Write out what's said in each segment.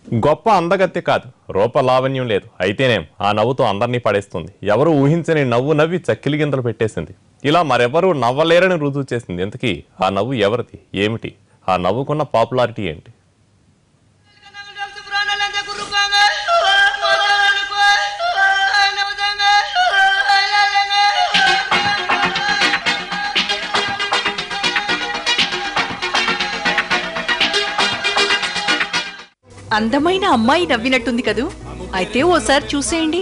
గొప్ప అందగత్తె కాదు, రూపలావణ్యం లేదు, అయితేనేం ఆ నవ్వుతో అందరినీ పడేస్తుంది. ఎవరు ఊహించని నవ్వు నవ్వి చక్కిలి గింతలు పెట్టేసింది. ఇలా మరెవరూ నవ్వలేరని రుజువు చేసింది. ఇంతకీ ఆ నవ్వు ఎవరిది, ఏమిటి, ఆ నవ్వుకున్న పాపులారిటీ ఏంటి? అందమైన అమ్మాయి నవ్వినట్టుంది కదూ. అయితే ఓసారి చూసేయండి.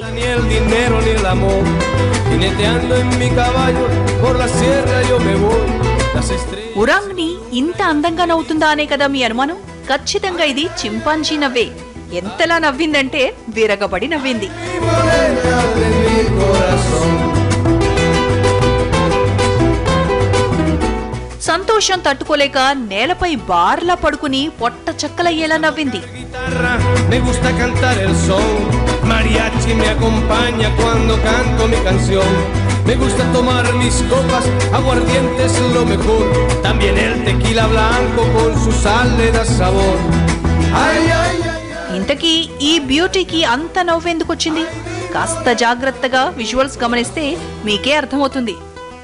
ఉరాంగ్ని ఇంత అందంగా నవ్వుతుందా అనే కదా మీ అనుమానం? ఖచ్చితంగా ఇది చింపాంజీ నవ్వే. ఎంతలా నవ్విందంటే విరగబడి నవ్వింది. సంతోషం తట్టుకోలేక నేలపై బార్లా పడుకుని పొట్ట చక్కలయ్యేలా నవ్వింది. ఇంతకీ ఈ బ్యూటీకి అంత నవ్వెందుకొచ్చింది? కాస్త జాగ్రత్తగా విజువల్స్ గమనిస్తే మీకే అర్థమవుతుంది.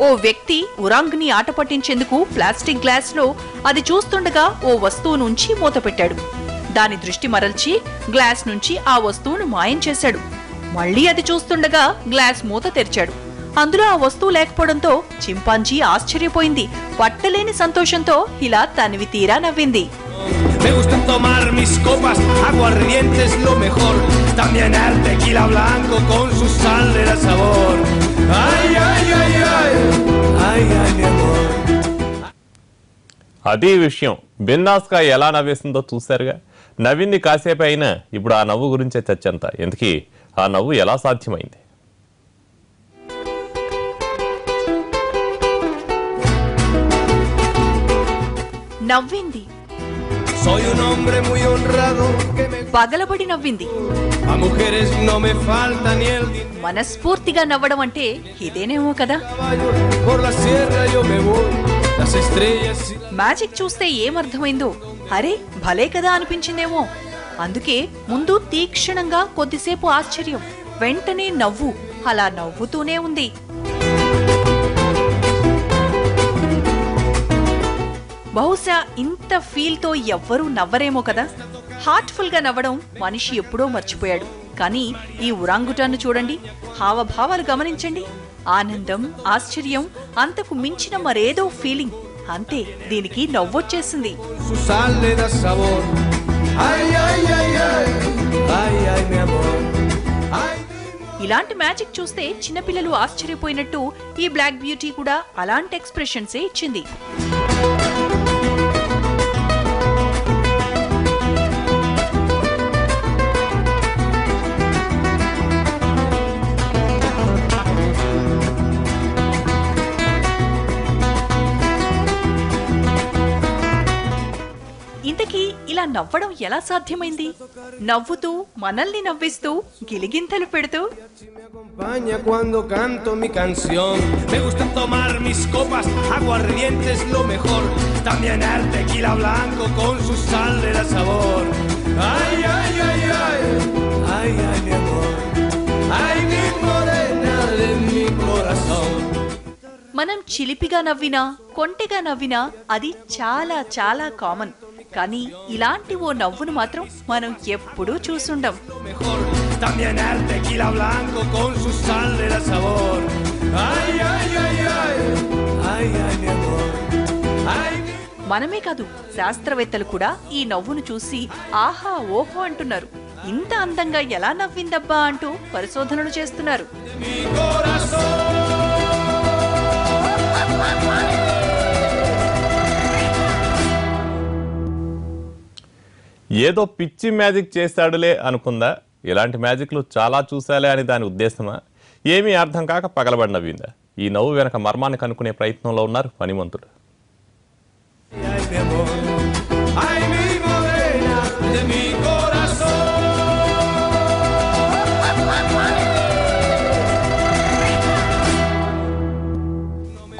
ఓ వ్యక్తి ఉరాంగ్ని ఆట పట్టించేందుకు ప్లాస్టిక్ గ్లాస్ లో అది చూస్తుండగా ఓ వస్తువు నుంచి మూత పెట్టాడు. దాని దృష్టి మరల్చి గ్లాస్ నుంచి ఆ వస్తువును మాయం చేశాడు. మళ్లీ అది చూస్తుండగా గ్లాస్ మూత తెరిచాడు. అందులో ఆ వస్తువు లేకపోవడంతో చింపాంజీ ఆశ్చర్యపోయింది. పట్టలేని సంతోషంతో ఇలా తనివి తీరా నవ్వింది. అది విషయం. బిందాస్గా ఎలా నవ్వేసిందో చూశారుగా. నవ్వింది కాసేపు అయినా ఇప్పుడు ఆ నవ్వు గురించే చర్చంతా. ఎందుకీ ఆ నవ్వు ఎలా సాధ్యమైంది? నవ్వింది, పగలబడి నవ్వింది. మనస్ఫూర్తిగా నవ్వడం అంటే ఇదేనేమో కదా. మ్యాజిక్ చూస్తే ఏమర్థమైందో, అరే భలే కదా అనిపించిందేమో. అందుకే ముందు తీక్షణంగా కొద్దిసేపు ఆశ్చర్యం, వెంటనే నవ్వు. అలా నవ్వుతూనే ఉంది. బహుశా ఇంత ఫీల్ తో ఎవ్వరూ నవ్వరేమో కదా. హార్ట్ఫుల్ గా నవ్వడం మనిషి ఎప్పుడో మర్చిపోయాడు. కానీ ఈ ఉరాంగుటాన్ని చూడండి, హావభావాలు గమనించండి. ఆనందం, ఆశ్చర్యం, అంతకు మించిన మరేదో ఫీలింగ్. అంతే, దీనికి నవ్వొచ్చేసింది. ఇలాంటి మ్యాజిక్ చూస్తే చిన్నపిల్లలు ఆశ్చర్యపోయినట్టు ఈ బ్లాక్ బ్యూటీ కూడా అలాంటి ఎక్స్ప్రెషన్సే ఇచ్చింది. ఇంతకీ ఇలా నవ్వడం ఎలా సాధ్యమైంది? నవ్వుతూ, మనల్ని నవ్విస్తూ, గిలిగింతలు పెడుతూ. మనం చిలిపిగా నవ్వినా, కొంటెగా నవ్వినా అది చాలా చాలా కామన్. కానీ ఇలాంటి ఓ నవ్వును మాత్రం మనం ఎప్పుడూ చూసుండం. మనమే కాదు, శాస్త్రవేత్తలు కూడా ఈ నవ్వును చూసి ఆహా ఓహో అంటున్నారు. ఇంత అందంగా ఎలా నవ్విందబ్బా అంటూ పరిశోధనలు చేస్తున్నారు. ఏదో పిచ్చి మ్యాజిక్ చేశాడులే అనుకుందా? ఇలాంటి మ్యాజిక్లు చాలా చూసాలే అని దాని ఉద్దేశమా? ఏమీ అర్థం కాక పగలబడి నవ్విందా? ఈ నవ్వు వెనక మర్మాన్ని కనుక్కునే ప్రయత్నంలో ఉన్నారు పనిమంతులు.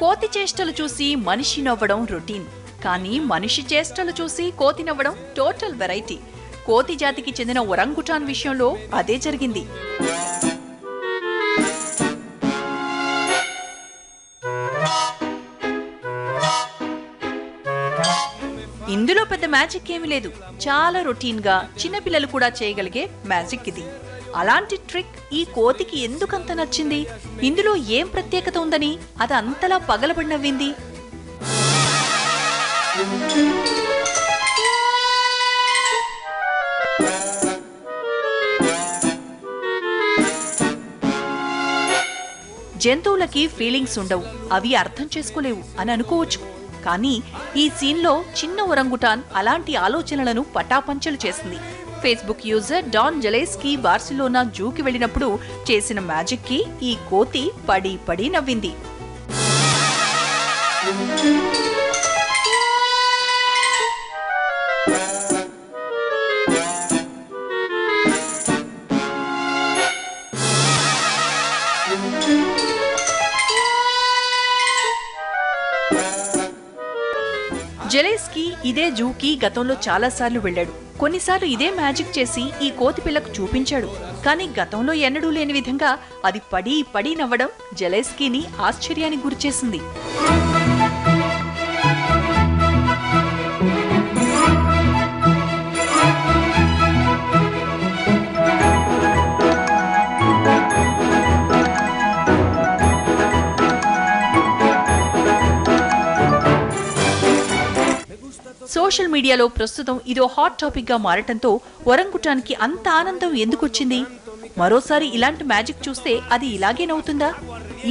కోతి చేష్టలు చూసి మనిషి నవ్వడం రొటీన్. కానీ మనిషి చేష్టలు చూసి కోతి నవ్వడం టోటల్ వెరైటీ. కోతి జాతికి చెందిన ఒరంగుటాన్ విషయంలో అదే జరిగింది. ఇందులో పెద్ద మ్యాజిక్ ఏమీ లేదు. చాలా రొటీన్ గా చిన్నపిల్లలు కూడా చేయగలిగే మ్యాజిక్ ఇది. అలాంటి ట్రిక్ ఈ కోతికి ఎందుకంత నచ్చింది? ఇందులో ఏం ప్రత్యేకత ఉందని అది అంతలా పగలబడి నవ్వింది? జంతువులకి ఫీలింగ్స్ ఉండవు, అవి అర్థం చేసుకోలేవు అని అనుకోవచ్చు. కానీ ఈ సీన్లో చిన్న ఒరంగుటాన్ అలాంటి ఆలోచనలను పటాపంచలు చేసింది. ఫేస్బుక్ యూజర్ డాన్ జెలెస్కీ బార్సిలోనా జూకి వెళ్ళినప్పుడు చేసిన మ్యాజిక్ కి ఈ కోతి పడి పడి నవ్వింది. జెలెస్కీ ఇదే జూకి గతంలో చాలాసార్లు వెళ్లాడు. కొన్నిసార్లు ఇదే మ్యాజిక్ చేసి ఈ కోతి పిల్లకు చూపించాడు. కానీ గతంలో ఎన్నడూ లేని విధంగా అది పడి పడి నవ్వడం జెలెస్కీని ఆశ్చర్యానికి గురిచేసింది. సోషల్ మీడియాలో ప్రస్తుతం ఇదో హాట్ టాపిక్ గా మారటంతో ఒరంగుటాన్కి అంత ఆనందం ఎందుకొచ్చింది? మరోసారి ఇలాంటి మ్యాజిక్ చూస్తే అది ఇలాగే నవ్వుతుందా?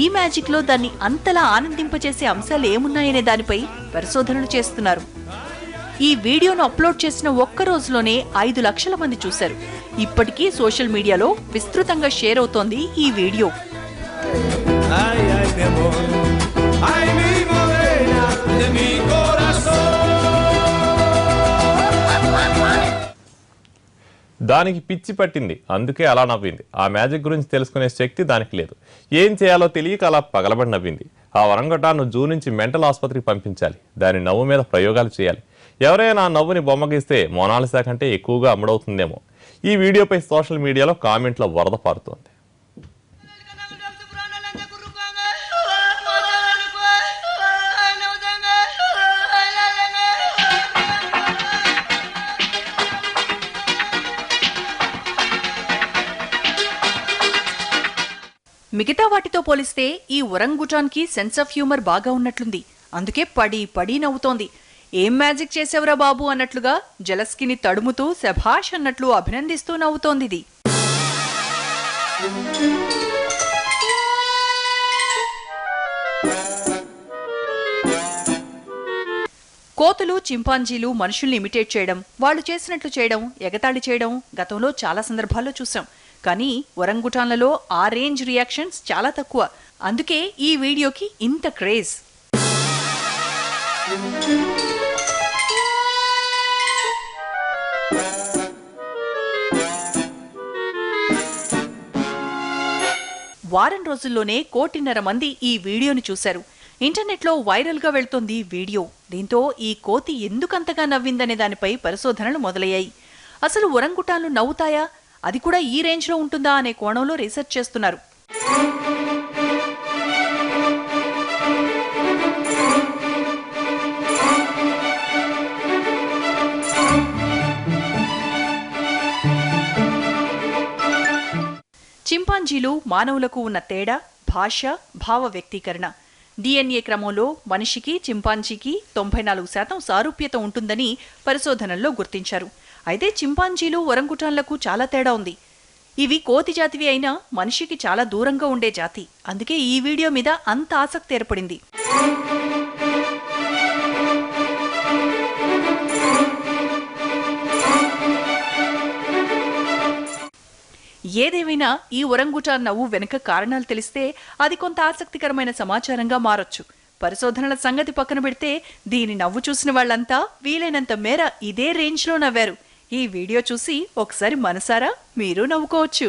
ఈ మ్యాజిక్ లో దాన్ని అంతలా ఆనందింపచేసే అంశాలు ఏమున్నాయనే దానిపై పరిశోధనలు చేస్తున్నారు. ఈ వీడియోను అప్లోడ్ చేసిన ఒక్క రోజులోనే 5 లక్షల మంది చూశారు. ఇప్పటికీ సోషల్ మీడియాలో విస్తృతంగా షేర్ అవుతోంది ఈ వీడియో. దానికి పిచ్చి పట్టింది, అందుకే అలా నవ్వింది. ఆ మ్యాజిక్ గురించి తెలుసుకునే శక్తి దానికి లేదు. ఏం చేయాలో తెలియక అలా పగలబడి నవ్వింది. ఆ ఒరంగుటాన్ను జూ నుంచి మెంటల్ ఆసుపత్రికి పంపించాలి. దాని నవ్వు మీద ప్రయోగాలు చేయాలి. ఎవరైనా ఆ నవ్వుని బొమ్మగిస్తే మొనాలిసా కంటే ఎక్కువగా అమ్ముడవుతుందేమో. ఈ వీడియోపై సోషల్ మీడియాలో కామెంట్ల వరద పారుతోంది. మిగతా వాటితో పోలిస్తే ఈ ఒరంగుటాన్కి సెన్స్ ఆఫ్ హ్యూమర్ బాగా ఉన్నట్లుంది. అందుకే పడి పడి నవ్వుతోంది. ఏం మ్యాజిక్ చేసేవరా బాబు అన్నట్లుగా జెలెస్కీని తడుముతూ శభాష్ అన్నట్లు అభినందిస్తూ నవ్వుతోంది. కోతులు, చింపాంజీలు మనుషుల్ని ఇమిటేట్ చేయడం, వాళ్ళు చేసినట్లు చేయడం, ఎగతాళి చేయడం గతంలో చాలా సందర్భాల్లో చూసాం. కానీ ఒరంగుటాన్లలో ఆ రేంజ్ రియాక్షన్స్ చాలా తక్కువ. అందుకే ఈ వీడియోకి ఇంత క్రేజ్. వారం రోజుల్లోనే 1.5 కోటి మంది ఈ వీడియోని చూశారు. ఇంటర్నెట్లో వైరల్ గా వెళ్తోంది వీడియో. దీంతో ఈ కోతి ఎందుకంతగా నవ్విందనే దానిపై పరిశోధనలు మొదలయ్యాయి. అసలు ఒరంగుటాన్లు నవ్వుతాయా, అది కూడా ఈ రేంజ్ లో ఉంటుందా అనే కోణంలో రీసెర్చ్ చేస్తున్నారు. చింపాంజీలు మానవులకు ఉన్న తేడా భాష, భావ వ్యక్తీకరణ. DNA క్రమంలో మనిషికి, చింపాంజీకి 94% సారూప్యత ఉంటుందని పరిశోధనల్లో గుర్తించారు. అయితే చింపాంజీలు, ఒరంగుటాన్లకు చాలా తేడా ఉంది. ఇవి కోతి జాతివి అయినా మనిషికి చాలా దూరంగా ఉండే జాతి. అందుకే ఈ వీడియో మీద అంత ఆసక్తి ఏర్పడింది. ఏదేమైనా ఈ ఒరంగుటాన్ నవ్వు వెనుక కారణాలు తెలిస్తే అది కొంత ఆసక్తికరమైన సమాచారంగా మారొచ్చు. పరిశోధనల సంగతి పక్కన పెడితే దీని నవ్వు చూసిన వాళ్లంతా వీలైనంత మేర ఇదే రేంజ్లో నవ్వారు. ఈ వీడియో చూసి ఒకసారి మనసారా మీరు నవ్వుకోవచ్చు.